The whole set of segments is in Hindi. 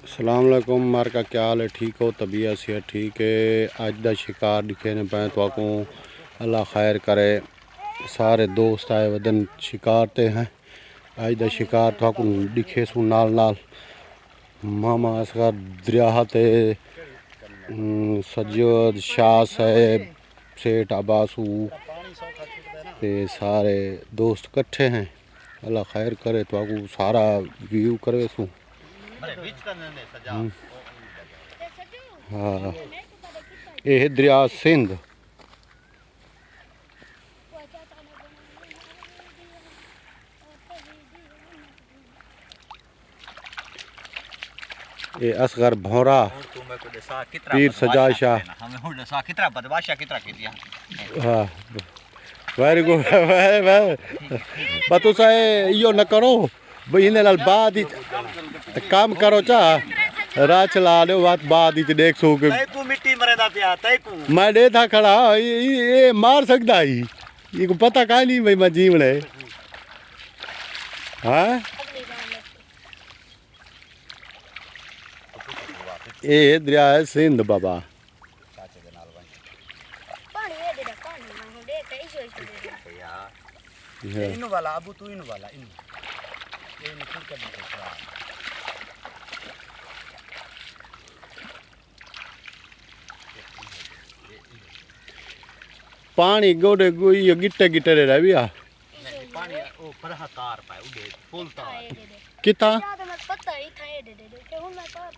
अस्सलाम वालेकुम मार का क्या हाल है। ठीक हो? तबीयत से ठीक है। अज का शिकार दिखे ने पाए तो को अल्लाह खैर करे। सारे दोस्त आए वदन शिकार ते हैं। अज का शिकार तो को दिखे सू नाल नाल मामा असगर दरिया ते सज्जद शाह साहब सेठ अब्बासू ते सारे दोस्त कट्ठे हैं। अल्लाह खैर करे तो को सारा व्यू करे सू। हाँ ये दरिया सिंध। ये असगर भौरा पीर सजा शाह। हाँ वेरी गुड पर तुसा यो न करो भाई इन बाद काम करो चा राह चला लो बात बाद देख सो के मैं दे था खड़ा ये मार सकता ही ये को पता का नहीं भाई मैं जीवड़े। हाँ ये दरिया है सिंध बाबा। इनु वाला अबू तू इनु वाला इनु ये ने खुद कर दे। पानी गोडे गोई गिट्टे गिट्टे रह भी आ पानी ओ पर तार पाए उडे फुल तार किता पता ही था ये दे के हुन मैं तार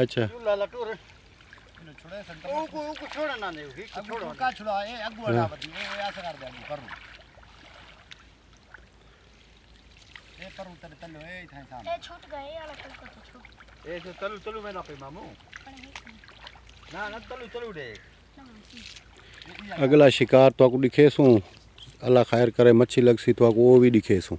अच्छा लाला टोर छोड़े संतर को छोड़ ना दे छोड़ो का छुड़ा ए अगु वाला बती ए ऐसा कर दे करू ए पर उतर तलो ए था सामने ए छूट गए वाला को तो छूट ए जो तलु तलु में ना पे मामू ना ना तलु तलु दे। अगला शिकार तो आपको दिखे सू अल्लाह खैर करे मच्छी लगसी तो आपको वो भी दिखे सू।